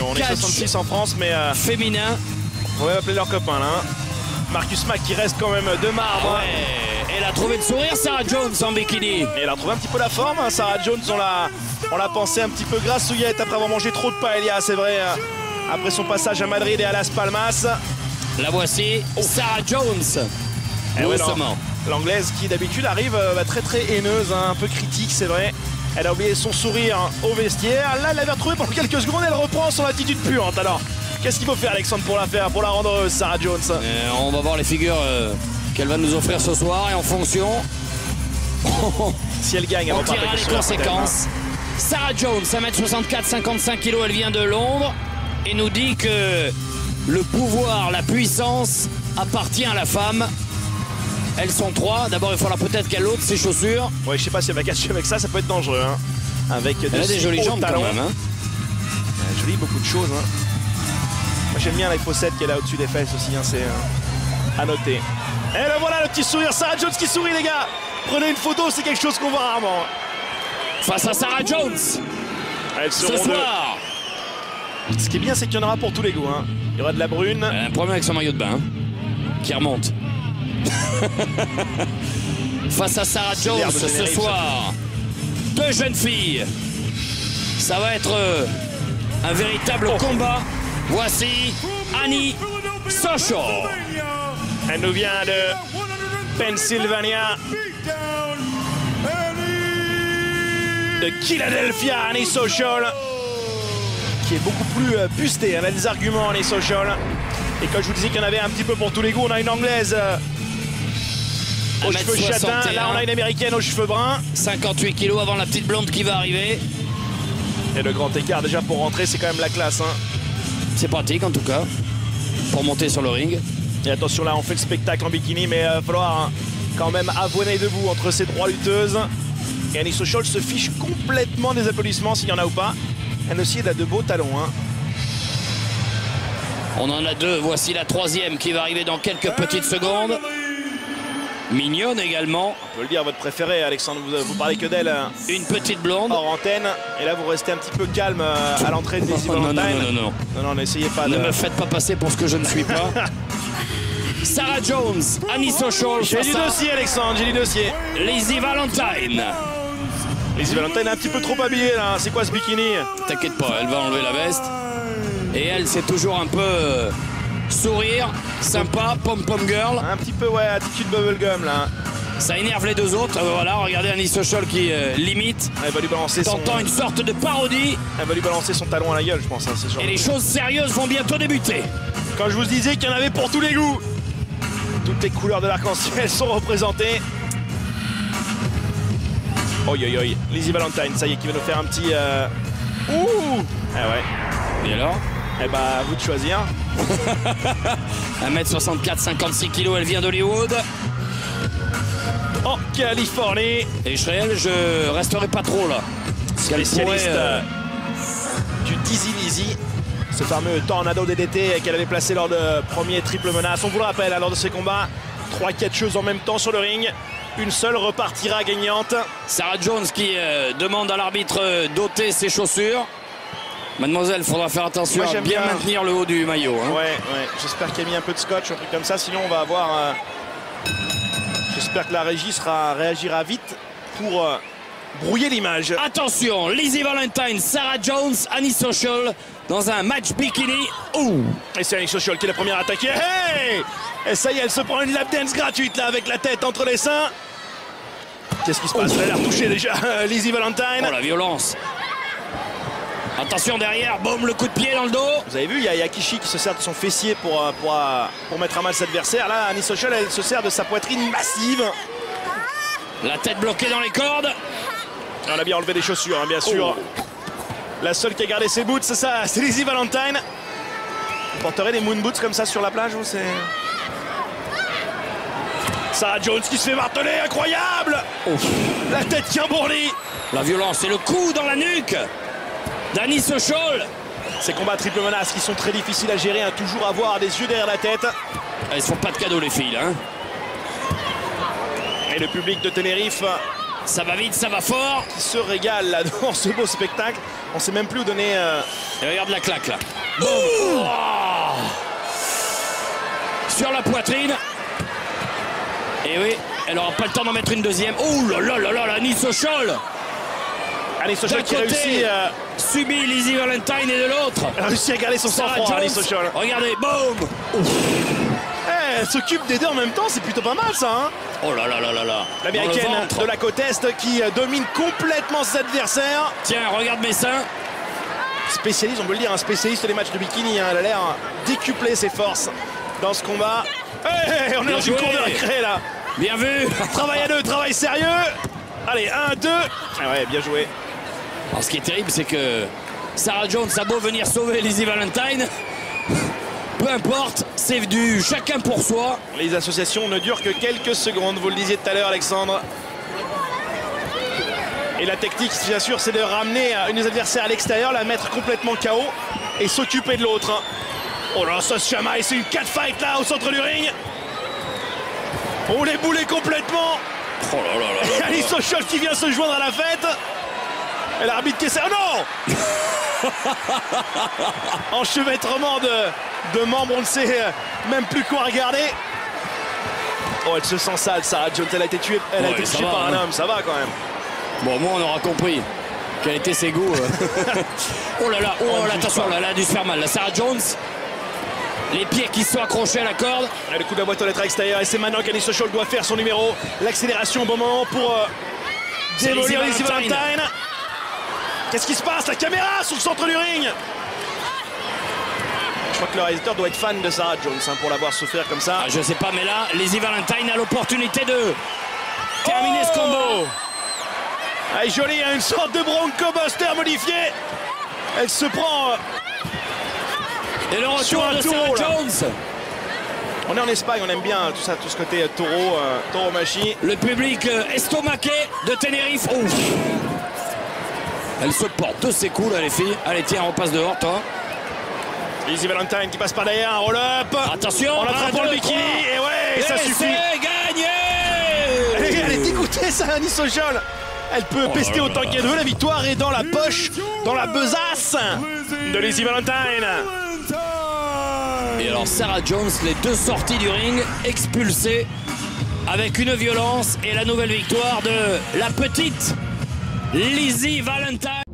On est 66 en France, mais féminin. On va appeler leurs copains là. Marcus Mack qui reste quand même de marbre. Ouais. Elle a trouvé le sourire, Sarah Jones en bikini. Et elle a trouvé un petit peu la forme. Hein. Sarah Jones, on l'a pensé un petit peu grassouillette après avoir mangé trop de paella, c'est vrai. Après son passage à Madrid et à Las Palmas. La voici, Sarah Jones. Doucement. L'anglaise qui d'habitude arrive très très haineuse, hein, un peu critique, c'est vrai. Elle a oublié son sourire au vestiaire. Là, elle l'avait retrouvée pendant quelques secondes. Elle reprend son attitude puante. Alors, qu'est-ce qu'il faut faire, Alexandre, pour la rendre heureuse, Sarah Jones? On va voir les figures qu'elle va nous offrir ce soir. Et en fonction, si elle gagne, on tirera les conséquences. Sarah Jones, 1m64, 55 kg, elle vient de Londres. Et nous dit que le pouvoir, la puissance appartient à la femme. Elles sont trois. D'abord, il faudra peut-être qu'elle ôte ses chaussures. Ouais, je sais pas si elle va cacher avec ça peut être dangereux. Hein. Avec elle a des jolies jambes talons. quand même. Hein. Jolie, beaucoup de choses. Hein. Moi, j'aime bien les fossettes qu'elle a au-dessus des fesses aussi. Hein, c'est à noter. Et le voilà, le petit sourire. Sarah Jones qui sourit, les gars. Prenez une photo, c'est quelque chose qu'on voit rarement. Face à Sarah Jones. Ce soir. Ce qui est bien, c'est qu'il y en aura pour tous les goûts. Hein. Il y aura de la brune. Elle a un problème avec son maillot de bain. Qui remonte. Face à Sarah Jones ce soir, deux jeunes filles. Ça va être un véritable combat. Voici Annie Social. Elle nous vient de Pennsylvania, de Philadelphia. Annie Social, qui est beaucoup plus bustée. Elle a des arguments, Annie Social. Et quand je vous disais qu'il y en avait un petit peu pour tous les goûts, on a une anglaise aux cheveux châtains. Là, on a une américaine aux cheveux bruns. 58 kilos avant la petite blonde qui va arriver. Et le grand écart, déjà pour rentrer, c'est quand même la classe. Hein. C'est pratique en tout cas, pour monter sur le ring. Et attention, là, on fait le spectacle en bikini, mais il va falloir quand même avoiner debout entre ces trois lutteuses. Et Annie Social se fiche complètement des applaudissements, s'il y en a ou pas. Elle aussi, elle a de beaux talons. Hein. On en a deux. Voici la troisième qui va arriver dans quelques petites secondes. Mignonne également. On peut le dire, votre préférée, Alexandre. Vous parlez que d'elle. Une petite blonde. Hors antenne. Et là, vous restez un petit peu calme à l'entrée de Lizzy Valentine. Non, n'essayez pas de... Ne me faites pas passer pour ce que je ne suis pas. Sarah Jones, Annie Social. J'ai du dossier, Alexandre, j'ai du dossier. Lizzy Valentine. Lizzy Valentine est un petit peu trop habillée, là. C'est quoi ce bikini? T'inquiète pas, elle va enlever la veste. Et elle, c'est toujours un peu sourire, sympa, pom-pom girl. Un petit peu, ouais, attitude bubblegum, là. Ça énerve les deux autres. Voilà, regardez Annie Social qui limite. Elle va lui balancer tentant une sorte de parodie. Elle va lui balancer son talon à la gueule, je pense. Hein, et les choses sérieuses vont bientôt débuter. Quand je vous disais qu'il y en avait pour tous les goûts. Toutes les couleurs de l'arc-en-ciel sont représentées. Oi, oi, oi. Lizzy Valentine, ça y est, qui va nous faire un petit... Ouh. Ah ouais. Et alors? Eh bah, à vous de choisir. 1m64, 56 kg, elle vient d'Hollywood. En Californie. Et je resterai pas trop là. Spécialiste du Dizzy Lizzy. Ce fameux tornado DDT qu'elle avait placé lors de premier triple menace. On vous le rappelle, lors de ces combats, 3 catcheuses en même temps sur le ring. Une seule repartira gagnante. Sarah Jones qui demande à l'arbitre d'ôter ses chaussures. Mademoiselle, il faudra faire attention à bien maintenir le haut du maillot. Hein. Ouais. J'espère qu'il y a mis un peu de scotch, un truc comme ça. Sinon, on va avoir... J'espère que la régie réagira vite pour brouiller l'image. Attention, Lizzy Valentine, Sarah Jones, Annie Social dans un match bikini. Ouh. Et c'est Annie Social qui est la première attaquée. Hey! Et ça y est, elle se prend une lap dance gratuite là avec la tête entre les seins. Qu'est-ce qui se passe? Elle a l'air touchée déjà, Lizzy Valentine. Oh, la violence. Attention derrière, boum, le coup de pied dans le dos. Vous avez vu, il y a Yakishi qui se sert de son fessier pour mettre à mal cet adversaire. Là, Annie Social, elle se sert de sa poitrine massive. La tête bloquée dans les cordes. On a bien enlevé des chaussures, hein, bien sûr. Oh. La seule qui a gardé ses boots, c'est ça, c'est Lizzy Valentine. Vous porterez des moon boots comme ça sur la plage, vous, c'est... Sarah Jones qui se fait marteler, incroyable. La tête qui embourlit. La violence et le coup dans la nuque d'Annie Social. Ces combats triple menace qui sont très difficiles à gérer, hein, toujours avoir des yeux derrière la tête. Elles ne font pas de cadeaux les filles, hein. Et le public de Tenerife Ça va vite, ça va fort. Qui se régale là dans ce beau spectacle. On sait même plus où donner. Et regarde la claque là. Oh, sur la poitrine. Et oui, elle n'aura pas le temps d'en mettre une deuxième. Oh là là là là, Annie Sochol. Annie Sochol qui réussit. Subit Lizzie Valentine et de l'autre. Elle a réussi à garder son sang-froid, Annie Sochol. Regardez, boum. Elle s'occupe des deux en même temps, c'est plutôt pas mal ça. Hein. Oh là là là là là. L'américaine de la côte Est qui domine complètement ses adversaires. Tiens, regarde mes seins. Spécialiste, on peut le dire, un spécialiste des matchs de bikini. Hein. Elle a l'air décupler ses forces dans ce combat. Hey, on est dans une cour de récré là. Bien vu. Travail à deux, travail sérieux. Allez, 1, 2. Ah ouais, bien joué. Alors, ce qui est terrible, c'est que Sarah Jones a beau venir sauver Lizzie Valentine. Peu importe, c'est du chacun pour soi. Les associations ne durent que quelques secondes, vous le disiez tout à l'heure, Alexandre. Et la technique, bien sûr, c'est de ramener une des adversaires à l'extérieur, la mettre complètement KO et s'occuper de l'autre. Oh là, ça se chamaille, c'est une catfight là au centre du ring. On les boulait complètement. Oh là là là là. Annie Sochol qui vient se joindre à la fête. Et l'arbitre qui essaie. Oh non. Enchevêtrement de membres, on ne sait même plus quoi regarder. Oh, elle se sent sale, Sarah Jones. Elle a été tuée, touchée par un homme, ça va quand même. Bon, moi, on aura compris quels étaient ses goûts. Oh là là, oh là, attention, là, elle a dû se faire mal. La Sarah Jones, les pieds qui sont accrochés à la corde. Et le coup de la boîte aux lettres extérieure. Et c'est maintenant qu'Annie Sochol doit faire son numéro. L'accélération au bon moment pour démolir Lizzie Valentine. Qu'est-ce qui se passe? La caméra sur le centre du ring. Je crois que le réalisateur doit être fan de Sarah Jones hein, pour la voir souffrir comme ça. Ah, je sais pas, mais là, Lizzie Valentine a l'opportunité de terminer ce combo. Elle est jolie, hein, une sorte de Bronco Buster modifié. Elle se prend et le retour de Sarah Jones. On est en Espagne, on aime bien tout ça, tout ce côté taureau machi. Le public estomaqué de Tenerife. Ouf. Elle se porte de ses coups là, les filles. Allez, tiens, on passe dehors, toi. Lizzie Valentine qui passe par derrière, un roll-up. Attention, on attrape le bikini. Et ouais, ça suffit. C'est gagné. Elle est dégoûtée, ça, Annie Sochol. Elle peut pester autant qu'elle veut. La victoire est dans la poche, dans la besace de Lizzie Valentine. Et alors Sarah Jones, les deux sorties du ring, expulsées avec une violence et la nouvelle victoire de la petite Lizzie Valentine.